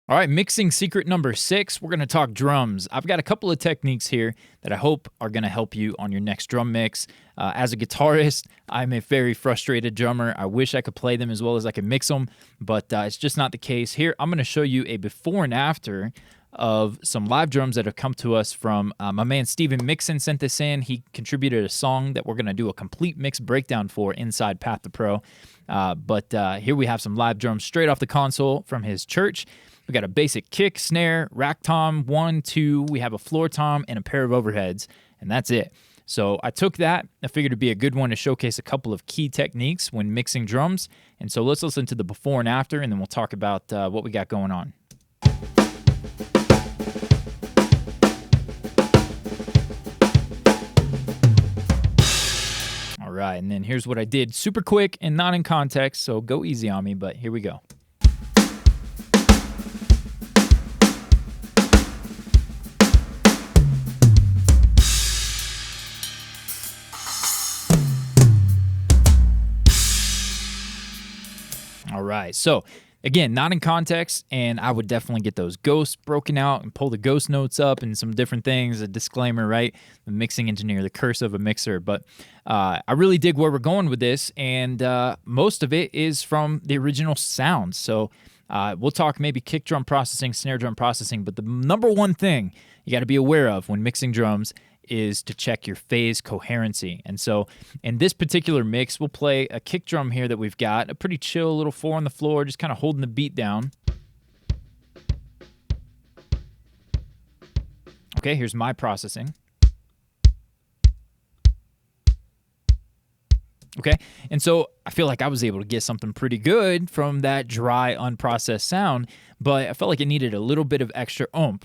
All right, mixing secret number 6, we're going to talk drums. I've got a couple of techniques here that I hope are going to help you on your next drum mix. As a guitarist, I'm a very frustrated drummer. I wish I could play them as well as I can mix them, but it's just not the case. Here, I'm going to show you a before and after of some live drums that have come to us from my man Steven Mixon sent this in. He contributed a song that we're going to do a complete mix breakdown for inside Path to Pro. But here we have some live drums straight off the console from his church. We got a basic kick, snare, rack tom, 1, 2. We have a floor tom and a pair of overheads, and that's it. So I took that. I figured it'd be a good one to showcase a couple of key techniques when mixing drums. And so let's listen to the before and after, and then we'll talk about what we got going on. All right, and then here's what I did. Super quick and not in context, so go easy on me, but here we go. All right, so again, not in context, and I would definitely get those ghosts broken out and pull the ghost notes up and some different things, a disclaimer, right? The mixing engineer, the curse of a mixer. But I really dig where we're going with this, and most of it is from the original sound. So we'll talk maybe kick drum processing, snare drum processing, but the number one thing you got to be aware of when mixing drums is to check your phase coherency. And so in this particular mix, we'll play a kick drum here that we've got, a pretty chill little 4 on the floor, just kind of holding the beat down. Okay, here's my processing. Okay, and so I feel like I was able to get something pretty good from that dry, unprocessed sound, but I felt like it needed a little bit of extra oomph.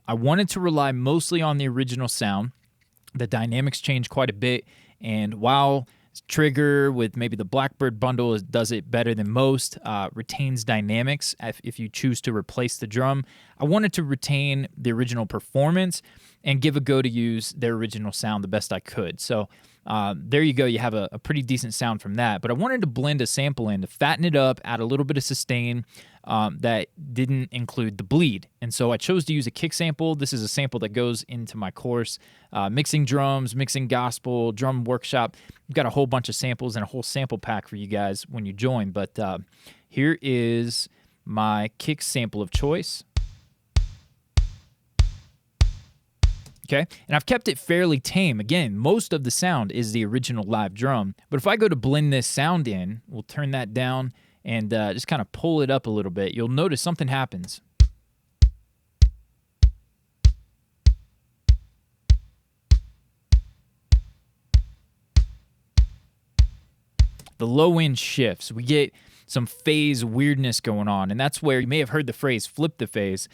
I wanted to rely mostly on the original sound. The dynamics change quite a bit, and while Trigger with maybe the Blackbird bundle does it better than most, retains dynamics if you choose to replace the drum, I wanted to retain the original performance and give a go to use their original sound the best I could. So there you go. You have a pretty decent sound from that. But I wanted to blend a sample in to fatten it up, add a little bit of sustain that didn't include the bleed. And so I chose to use a kick sample. This is a sample that goes into my course, Mixing Drums, Mixing Gospel, Drum Workshop. I've got a whole bunch of samples and a whole sample pack for you guys when you join. But here is my kick sample of choice. Okay, and I've kept it fairly tame. Again, most of the sound is the original live drum. But if I go to blend this sound in, we'll turn that down and just kind of pull it up a little bit. You'll notice something happens. The low end shifts. We get some phase weirdness going on, and that's where you may have heard the phrase flip the phase.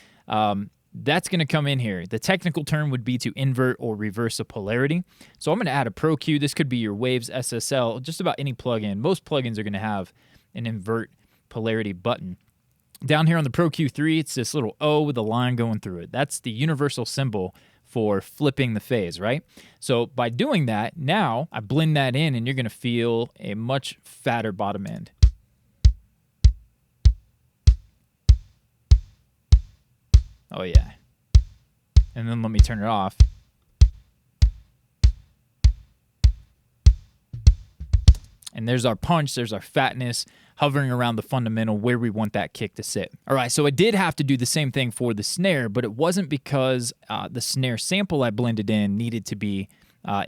That's going to come in here. The technical term would be to invert or reverse a polarity. So I'm going to add a Pro Cue. This could be your Waves SSL, just about any plugin. Most plugins are going to have an invert polarity button. Down here on the Pro Q3, it's this little O with a line going through it. That's the universal symbol for flipping the phase, right? So by doing that, now I blend that in, and you're going to feel a much fatter bottom end. Oh, yeah. And then let me turn it off. And there's our punch, there's our fatness, hovering around the fundamental where we want that kick to sit. All right, so I did have to do the same thing for the snare, but it wasn't because the snare sample I blended in needed to be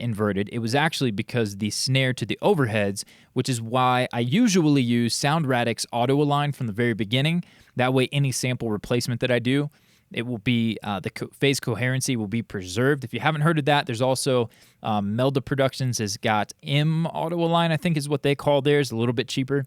inverted. It was actually because the snare to the overheads, which is why I usually use Sound Radix Auto Align from the very beginning. That way, any sample replacement that I do, it will be, the phase coherency will be preserved. If you haven't heard of that, there's also Melda Productions has got M Auto Align, I think is what they call theirs, a little bit cheaper.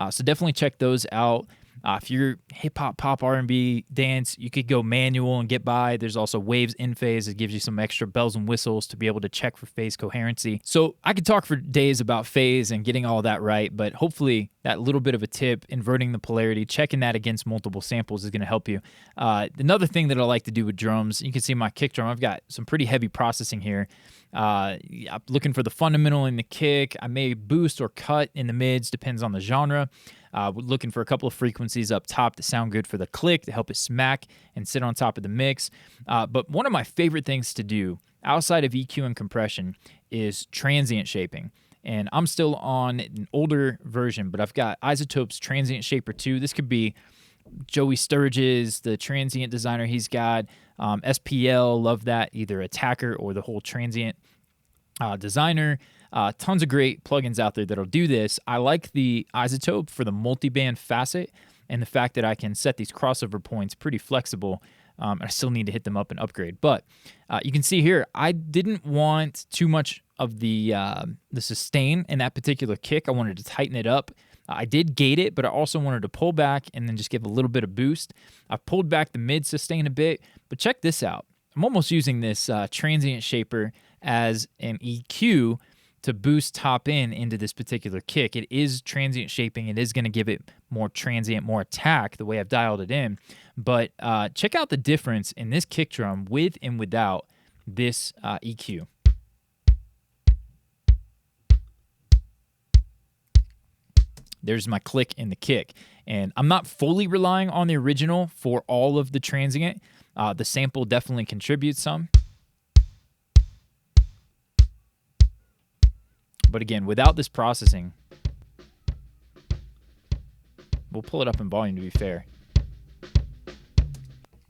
So definitely check those out. If you're hip-hop, pop, R&B, dance, you could go manual and get by. There's also Waves in phase. It gives you some extra bells and whistles to be able to check for phase coherency. So I could talk for days about phase and getting all that right, but hopefully that little bit of a tip, inverting the polarity, checking that against multiple samples is going to help you. Another thing that I like to do with drums, you can see my kick drum, I've got some pretty heavy processing here. I'm looking for the fundamental in the kick. I may boost or cut in the mids, depends on the genre. Looking for a couple of frequencies up top that sound good for the click, to help it smack and sit on top of the mix. But one of my favorite things to do outside of EQ and compression is transient shaping. And I'm still on an older version, but I've got Isotope's Transient Shaper 2. This could be Joey Sturgis, the transient designer he's got. SPL, love that, either Attacker or the whole transient designer. Tons of great plugins out there that'll do this. I like the Isotope for the multiband facet and the fact that I can set these crossover points pretty flexible. I still need to hit them up and upgrade. But you can see here, I didn't want too much of the sustain in that particular kick. I wanted to tighten it up. I did gate it, but I also wanted to pull back and then just give a little bit of boost. I've pulled back the mid sustain a bit, but check this out. I'm almost using this transient shaper as an EQ to boost top in into this particular kick. It is transient shaping. It is going to give it more transient, more attack, the way I've dialed it in. But check out the difference in this kick drum with and without this EQ. There's my click and the kick. And I'm not fully relying on the original for all of the transient. The sample definitely contributes some. But again, without this processing, we'll pull it up in volume to be fair.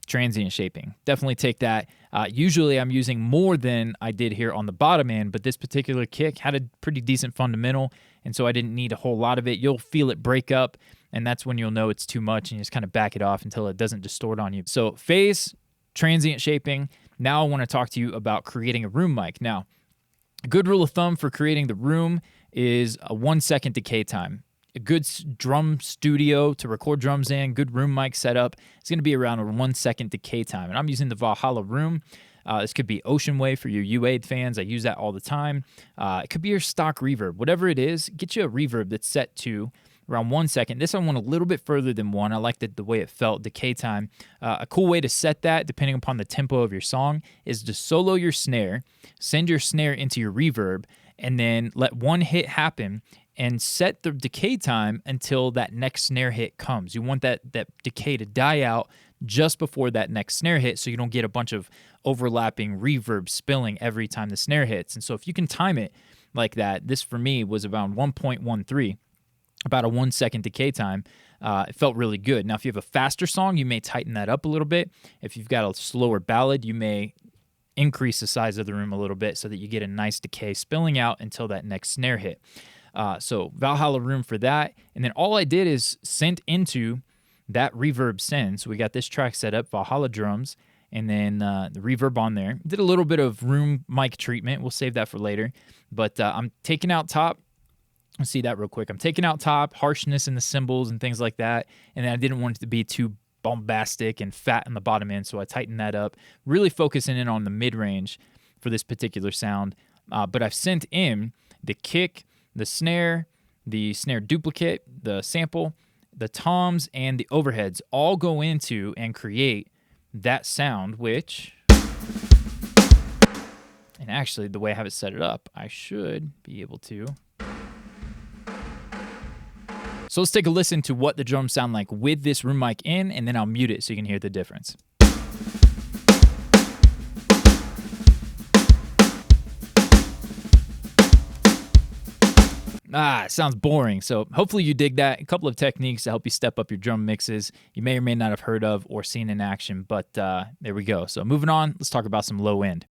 Transient shaping. Definitely take that. Usually I'm using more than I did here on the bottom end, but this particular kick had a pretty decent fundamental, and so I didn't need a whole lot of it. You'll feel it break up, and that's when you'll know it's too much, and you just kind of back it off until it doesn't distort on you. So phase, transient shaping. Now I want to talk to you about creating a room mic. Now, a good rule of thumb for creating the room is a 1 second decay time. A good drum studio to record drums in, good room mic setup, it's going to be around a 1 second decay time. And I'm using the Valhalla Room. This could be Ocean Wave for your UAD fans. I use that all the time. It could be your stock reverb. Whatever it is, get you a reverb that's set to around 1 second. This one went a little bit further than one. I liked the way it felt, decay time. A cool way to set that, depending upon the tempo of your song, is to solo your snare, send your snare into your reverb, and then let one hit happen and set the decay time until that next snare hit comes. You want that decay to die out just before that next snare hit, so you don't get a bunch of overlapping reverb spilling every time the snare hits. And so if you can time it like that, this for me was around 1.13, about a 1 second decay time. It felt really good. Now, if you have a faster song, you may tighten that up a little bit. If you've got a slower ballad, you may increase the size of the room a little bit so that you get a nice decay spilling out until that next snare hit. So Valhalla Room for that. And then all I did is sent into that reverb send. So we got this track set up, Valhalla drums, and then the reverb on there. Did a little bit of room mic treatment. We'll save that for later. But I'm taking out top. Let's see that real quick. I'm taking out top, harshness in the cymbals and things like that. And then I didn't want it to be too bombastic and fat in the bottom end, so I tightened that up. Really focusing in on the mid-range for this particular sound. But I've sent in the kick, the snare duplicate, the sample, the toms, and the overheads all go into and create that sound, which, and actually the way I have it set it up, I should be able to. So let's take a listen to what the drums sound like with this room mic in, and then I'll mute it so you can hear the difference. It sounds boring. So hopefully you dig that. A couple of techniques to help you step up your drum mixes you may or may not have heard of or seen in action, but there we go. So moving on, let's talk about some low end.